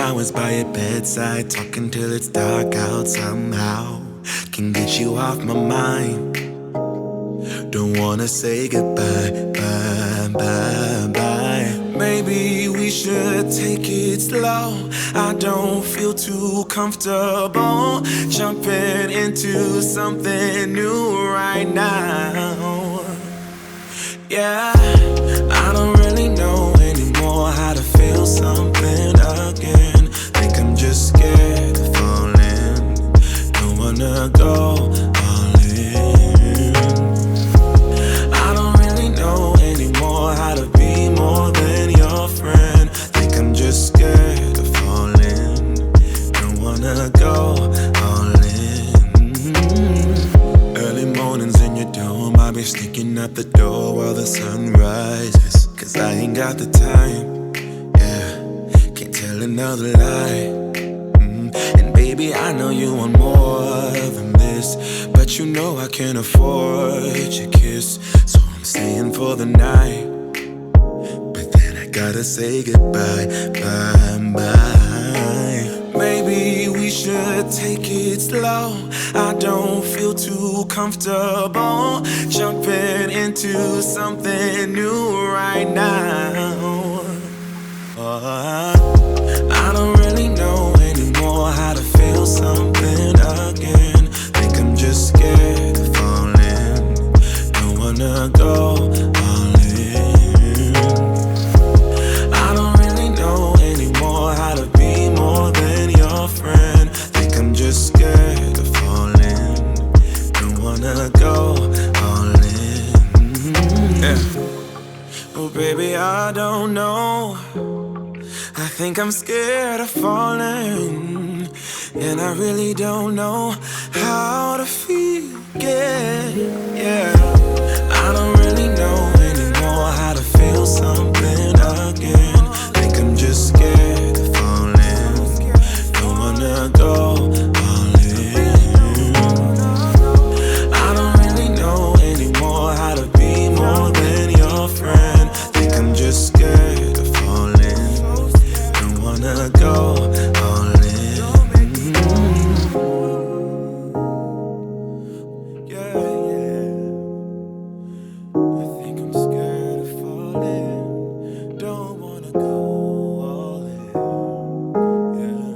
hours by your bedside, talking till it's dark out somehow. Can get you off my mind. Don't wanna say goodbye, bye, bye, bye. Maybe we should take it slow. I don't feel too comfortable jumping into something new right now. Yeah, I don't really know anymore how to feel something again. Think I'm just scared of falling. Don't wanna go all in. I don't really know anymore how to be more than your friend. Think I'm just scared of falling. Don't wanna go all in. Early mornings in your dome, I be sneaking out the door while the sun rises. Cause I ain't got the time, yeah, can't tell another lie. And baby, I know you want more than this, but you know I can't afford your kiss. So I'm staying for the night, but then I gotta say goodbye, bye, bye. Maybe we should take it slow. I don't feel too comfortable jumping into something new right now. I don't really know anymore how to feel something again. Think I'm just scared of falling. Don't wanna go all in. I don't really know anymore how to be more than your friend. Think I'm just scared of falling. Don't wanna go all in. Yeah. Oh baby, I don't know. I think I'm scared of falling, and I really don't know how to feel again. Yeah, I don't really know anymore how to feel something again. Think I'm just scared of falling. Don't wanna go all in. I don't really know anymore how to be more than your friend. Think I'm just scared of falling. Don't wanna go all in. Yeah, yeah. I think I'm scared of falling. Don't wanna go all in. Yeah.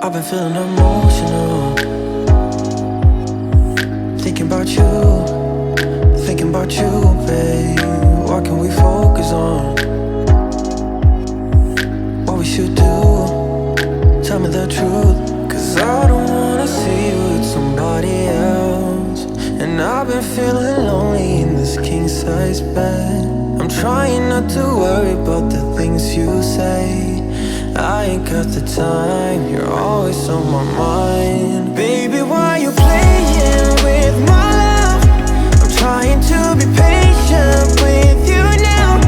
I've been feeling emotional, thinking about you, babe. What can we focus on? What we should do? Tell me the truth, cause I don't wanna see you with somebody else. And I've been feeling lonely in this king-size bed. I'm trying not to worry about the things you say. I ain't got the time, you're always on my mind. Baby, why you playing with my love? I'm trying to be patient with you now.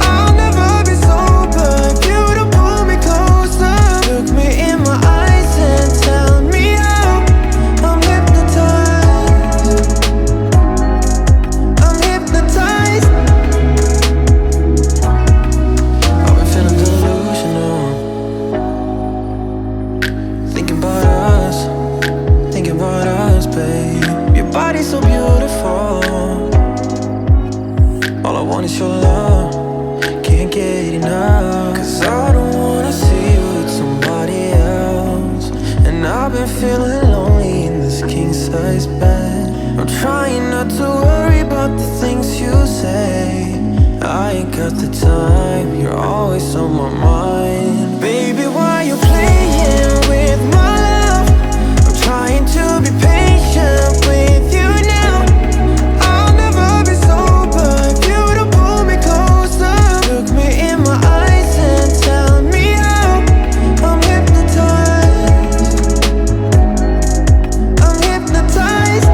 I'll never be sober if you don't pull me closer. Look me in my eyes and tell me how. I'm hypnotized. I'm hypnotized. I've been feeling delusional, thinking about us, babe. Your body's so beautiful. All I want is your love, can't get enough. Cause I don't wanna see you with somebody else. And I've been feeling lonely in this king-size bed. I'm trying not to worry about the things you say. I ain't got the time, you're always on my mind. Baby, why you playing with my love? I'm trying to be patient with you now. I'll never be sober if you don't pull me closer. Look me in my eyes and tell me how. I'm hypnotized. I'm hypnotized.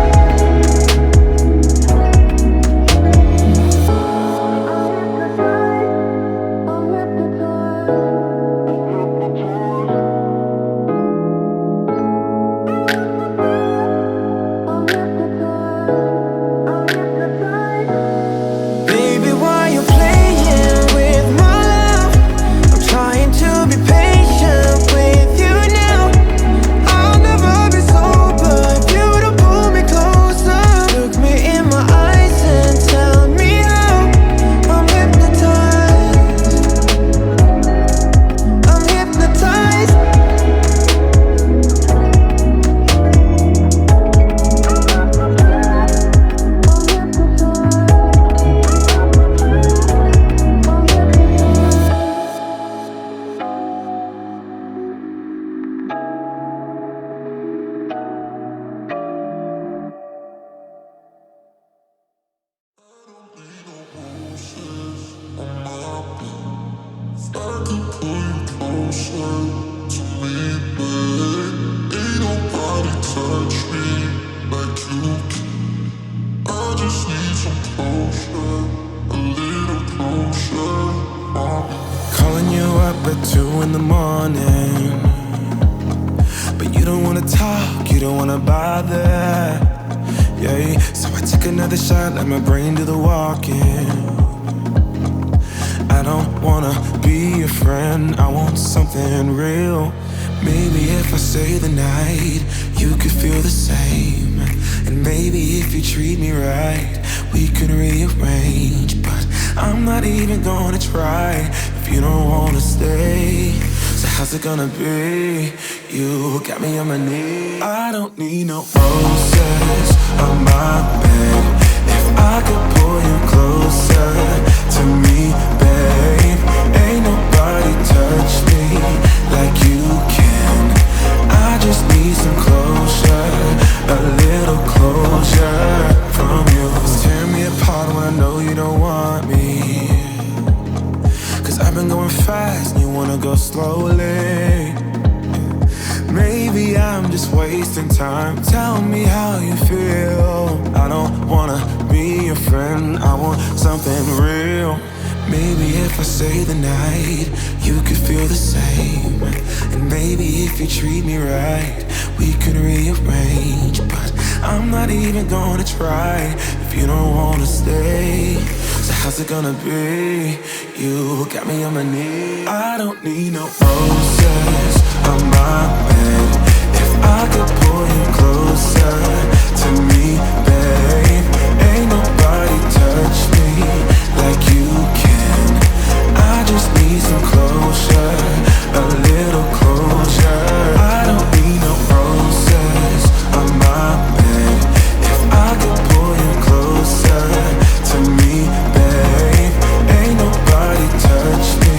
in the morning, but you don't wanna talk, you don't wanna bother. Yeah, so I took another shot, let my brain do the walking. I don't wanna be your friend, I want something real. Maybe if I stay the night, you could feel the same. And maybe if you treat me right, we can rearrange. But I'm not even gonna try if you don't wanna stay. So how's it gonna be? You got me on my knees. I don't need no roses on my bed. If I could pull you closer to me, babe, ain't nobody touch me like you can. I just need some closure, a little closure from you. Tear me apart when I know you don't want me, 'cause I've been going fast and you wanna go slowly. Maybe I'm just wasting time. Tell me how you feel. I don't wanna be your friend, I want something real. Maybe if I stay the night, you could feel the same. And maybe if you treat me right, we can rearrange. But I'm not even gonna try if you don't wanna stay. So how's it gonna be? You got me on my knees. I don't need no roses on my bed. If I could pull you closer to me, babe, ain't nobody touch me like you can. I just need some closure, a little closure. I don't need no roses on my bed. If I could pull you closer to me, babe, ain't nobody touch me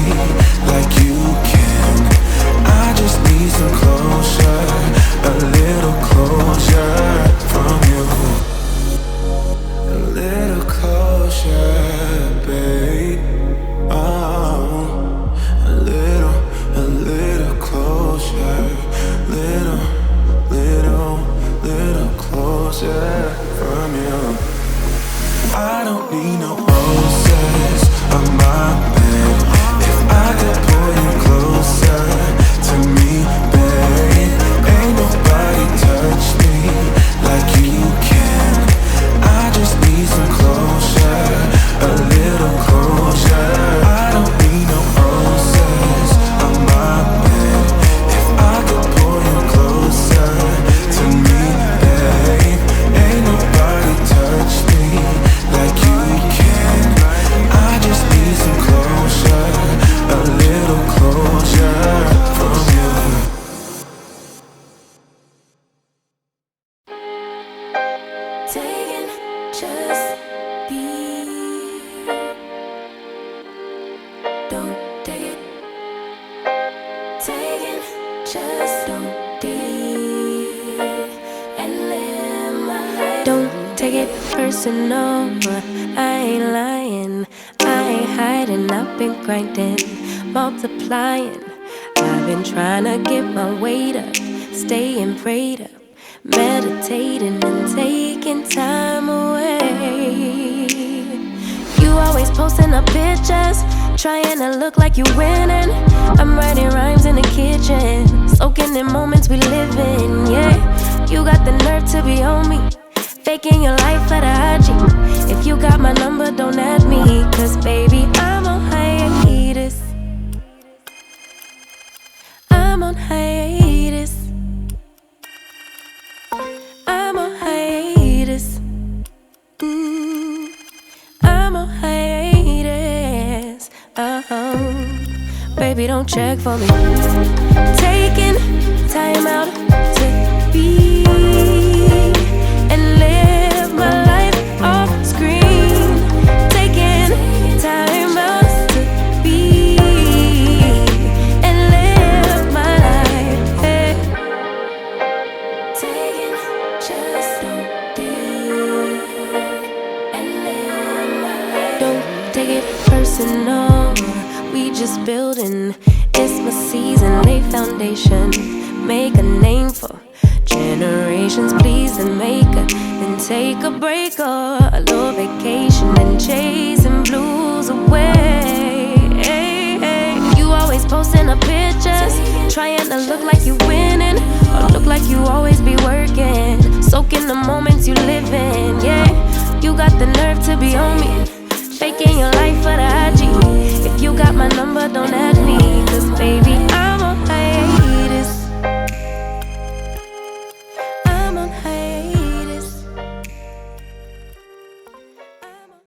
like you can. I just need some closure, a little closure from you. A little closure, babe. Oh, a little closure. Little closure from you. I don't need no roses on my bed. If I could pull you closer to me, babe, ain't nobody touch me like you can. I just need some closure, a little closure. I don't need no roses on my bed. If I could pull you closer to me, babe, ain't nobody touch me like you can. I just need some closure, a little closure from you. Taking just be. Don't take it. Taking just don't deep and live my life. Don't take it personal. I ain't lying. I ain't hiding. I've been grinding, multiplying. I've been trying to get my weight up, staying prayed up, meditating and taking time away. You always posting up pictures, trying to look like you winning. I'm writing rhymes in the kitchen, soaking in moments we live in. Yeah, you got the nerve to be on me, faking your life for the IG. If you got my number, don't add me, 'cause baby, I'm on hiatus. I'm on hiatus. I'm on hiatus. I'm on hiatus. Baby, don't check for me. Taking time out to be and live my life off screen. Taking time out to be and live my life. Hey. Taking just don't deep and live my life. Don't take it personal. We just building. It's my season, lay foundation. Make a name for generations, please and make a. Then take a break or a little vacation and chasing blues away. You always posting a picture, soak in the moments you live in, yeah. You got the nerve to be on